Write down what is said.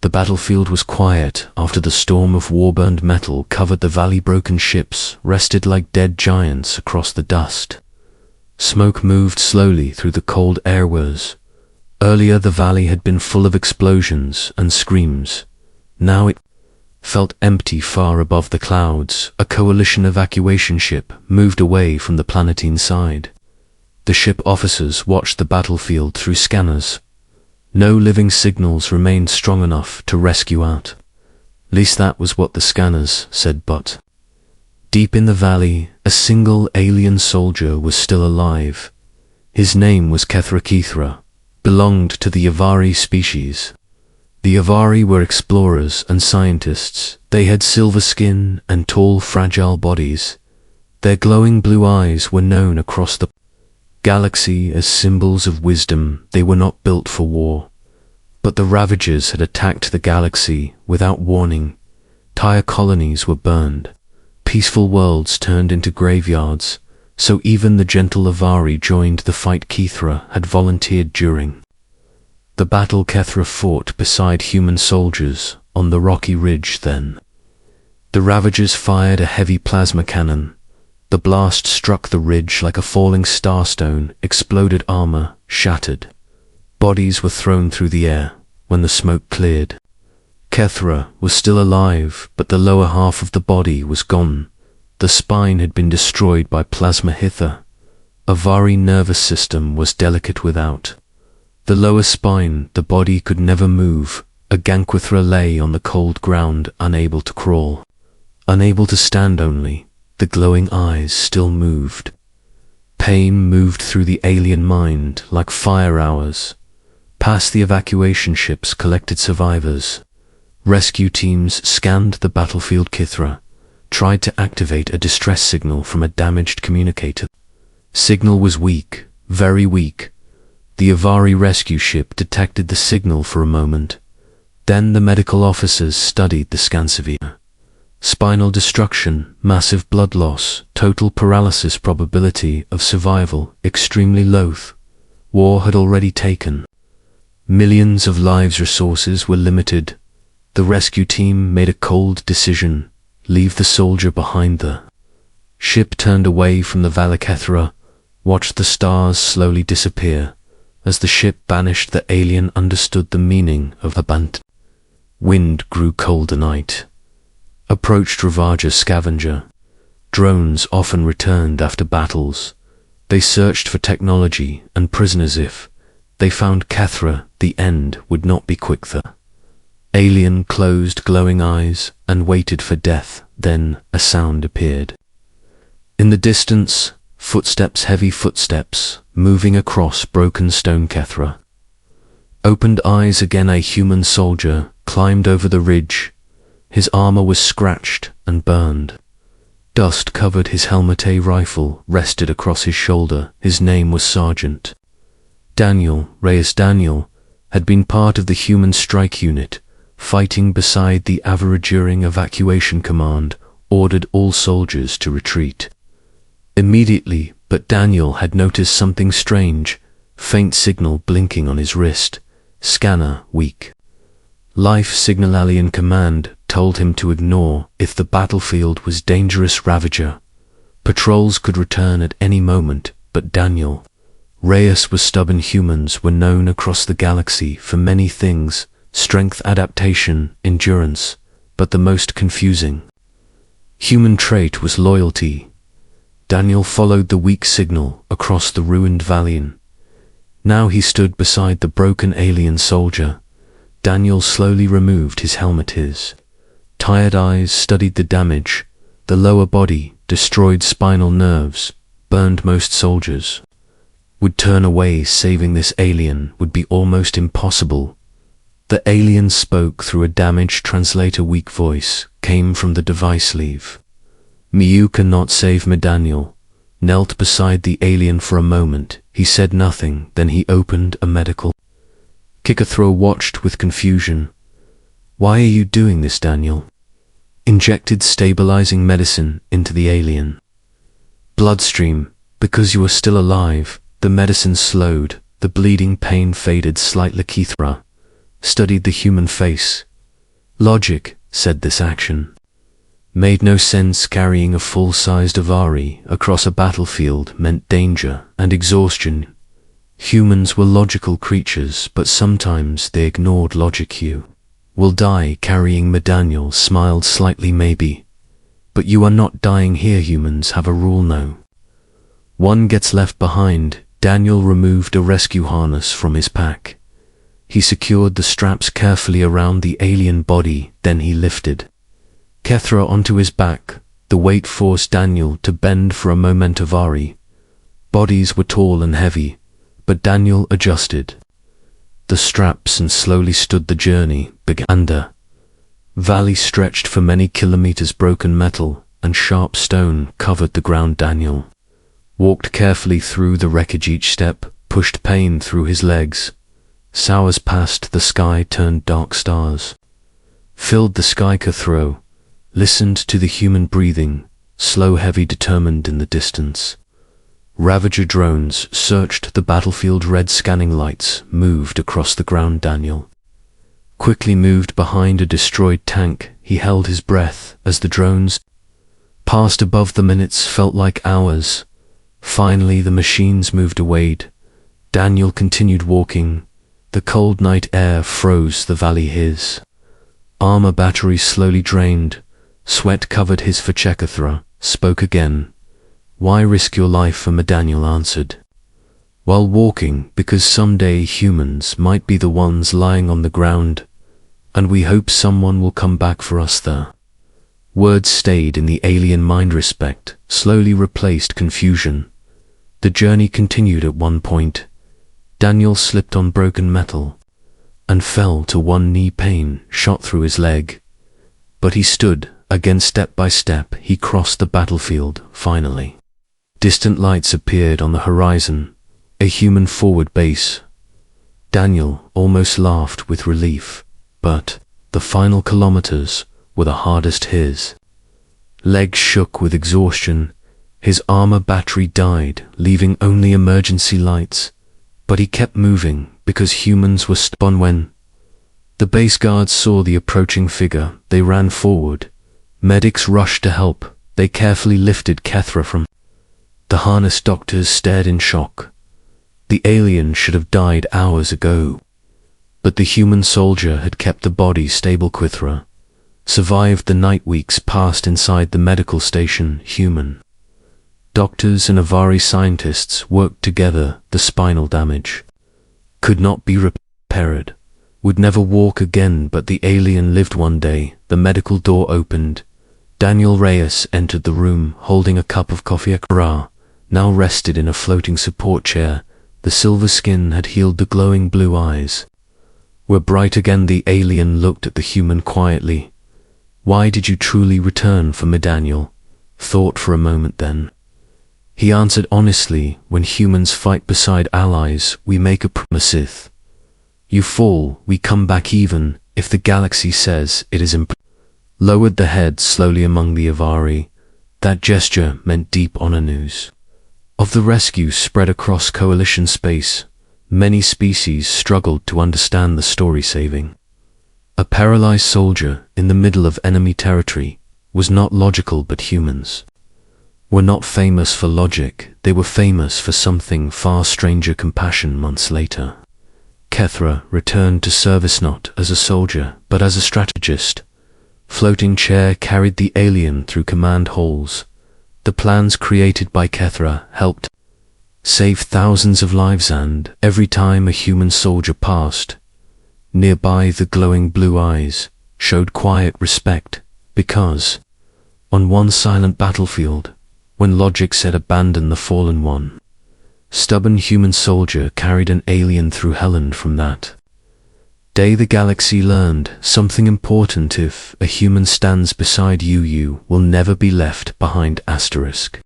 The battlefield was quiet after the storm of war-burned metal covered the valley. Broken ships rested like dead giants across the dust. Smoke moved slowly through the cold airways. Earlier the valley had been full of explosions and screams. Now it felt empty far above the clouds. A coalition evacuation ship moved away from the planetine side. The ship officers watched the battlefield through scanners. No living signals remained strong enough to rescue out. At least that was what the scanners said, but deep in the valley, a single alien soldier was still alive. His name was Kethra, belonged to the Avari species. The Avari were explorers and scientists. They had silver skin and tall, fragile bodies. Their glowing blue eyes were known across the galaxy as symbols of wisdom. They were not built for war. But the Ravagers had attacked the galaxy without warning. Entire colonies were burned. Peaceful worlds turned into graveyards. So even the gentle Avari joined the fight. Kethra had volunteered during the battle. Kethra fought beside human soldiers on the rocky ridge then. The Ravagers fired a heavy plasma cannon. The blast struck the ridge like a falling starstone. Exploded armor shattered. Bodies were thrown through the air when the smoke cleared. Kethra was still alive, but the lower half of the body was gone. The spine had been destroyed by plasma hither. Avari nervous system was delicate without the lower spine. The body could never move. A Ganquithra lay on the cold ground, unable to crawl, unable to stand. Only the glowing eyes still moved. Pain moved through the alien mind like fire hours. Past the evacuation ships collected survivors. Rescue teams scanned the battlefield. Kethra tried to activate a distress signal from a damaged communicator. Signal was weak, very weak. The Avari rescue ship detected the signal for a moment. Then the medical officers studied the scan. Severe spinal destruction, massive blood loss, total paralysis. Probability of survival extremely low. War had already taken millions of lives. Resources were limited. The rescue team made a cold decision: leave the soldier behind. The ship turned away from the valley. Kethra watched the stars slowly disappear. As the ship vanished, the alien understood the meaning of abandon. Wind grew colder. Night approached. Ravager scavenger drones often returned after battles. They searched for technology and prisoners. If they found Kethra, the end would not be quick. The alien closed glowing eyes and waited for death. Then a sound appeared. In the distance, footsteps, heavy footsteps, moving across broken stone. Kethra opened eyes again. A human soldier climbed over the ridge. His armor was scratched and burned. Dust covered his helmet. A rifle rested across his shoulder. His name was Sergeant Daniel Reyes. Daniel had been part of the human strike unit, fighting beside the Avari during evacuation. Command ordered all soldiers to retreat immediately, but Daniel had noticed something strange. Faint signal blinking on his wrist. Scanner weak. Life signal. Alien command told him to ignore. If the battlefield was dangerous. Ravager patrols could return at any moment, but Daniel Reyes was stubborn. Humans were known across the galaxy for many things: strength, adaptation, endurance, but the most confusing human trait was loyalty. Daniel followed the weak signal across the ruined valley. Now he stood beside the broken alien soldier. Daniel slowly removed his helmet. His tired eyes studied the damage. The lower body, destroyed spinal nerves, burned. Most soldiers would turn away. Saving this alien would be almost impossible. The alien spoke through a damaged translator. Weak voice came from the device sleeve. You cannot save me. Daniel knelt beside the alien for a moment. He said nothing. Then he opened a medical. Kethra watched with confusion. Why are you doing this, Daniel? Injected stabilizing medicine into the alien bloodstream. Because you are still alive. The medicine slowed. The bleeding pain faded slightly. Kethra studied the human face. Logic said this action made no sense. Carrying a full-sized Avari across a battlefield meant danger and exhaustion. Humans were logical creatures, but sometimes they ignored logic. You will die carrying me. Daniel smiled slightly. Maybe, but you are not dying here. Humans have a rule: no one gets left behind. Daniel removed a rescue harness from his pack. He secured the straps carefully around the alien body, then he lifted Kethra onto his back. The weight forced Daniel to bend for a moment. Avari bodies were tall and heavy, but Daniel adjusted the straps and slowly stood. The journey began. The valley stretched for many kilometers. Broken metal and sharp stone covered the ground. Daniel walked carefully through the wreckage. Each step pushed pain through his legs. Hours passed. The sky turned dark. Stars filled the sky. Kethra listened to the human breathing, slow, heavy, determined. In the distance, Ravager drones searched the battlefield. Red scanning lights moved across the ground. Daniel quickly moved behind a destroyed tank. He held his breath as the drones passed above. The minutes felt like hours. Finally, the machines moved away. Daniel continued walking. The cold night air froze the valley. His armor battery slowly drained. Sweat covered his face. Kethra spoke again. Why risk your life for me? Daniel answered while walking, because someday humans might be the ones lying on the ground, and we hope someone will come back for us. The words stayed in the alien mind. Respect slowly replaced confusion. The journey continued. At one point, Daniel slipped on broken metal and fell to one knee. Pain shot through his leg, but he stood again. Step by step, he crossed the battlefield. Finally, distant lights appeared on the horizon, a human forward base. Daniel almost laughed with relief, but the final kilometers were the hardest. His legs shook with exhaustion. His armor battery died, leaving only emergency lights. But he kept moving because humans were stubborn. When the base guards saw the approaching figure, they ran forward. Medics rushed to help. They carefully lifted Kethra from the harness. Doctors stared in shock. The alien should have died hours ago, but the human soldier had kept the body stable. Kethra survived the night. Weeks passed inside the medical station. Human doctors and Avari scientists worked together. The spinal damage could not be repaired, would never walk again, but the alien lived. One day, the medical door opened. Daniel Reyes entered the room, holding a cup of coffee. Kethra now rested in a floating support chair. The silver skin had healed. The glowing blue eyes were bright again. The alien looked at the human quietly. Why did you truly return for me? Daniel thought for a moment, then he answered honestly, when humans fight beside allies, we make a promise. You fall, we come back, even if the galaxy says it is impossible. Lowered the head slowly among the Avari. That gesture meant deep honor. News of the rescue spread across coalition space. Many species struggled to understand the story. Saving a paralyzed soldier in the middle of enemy territory was not logical, but humans were not famous for logic. They were famous for something far stranger: compassion. Months later, Kethra returned to service not as a soldier, but as a strategist. Floating chair carried the alien through command halls. The plans created by Kethra helped save thousands of lives, and every time a human soldier passed nearby, the glowing blue eyes showed quiet respect, because on one silent battlefield, when logic said abandon the fallen one, stubborn human soldier carried an alien through hell. And from that day the galaxy learned something important: if a human stands beside you, you will never be left behind. Asterisk.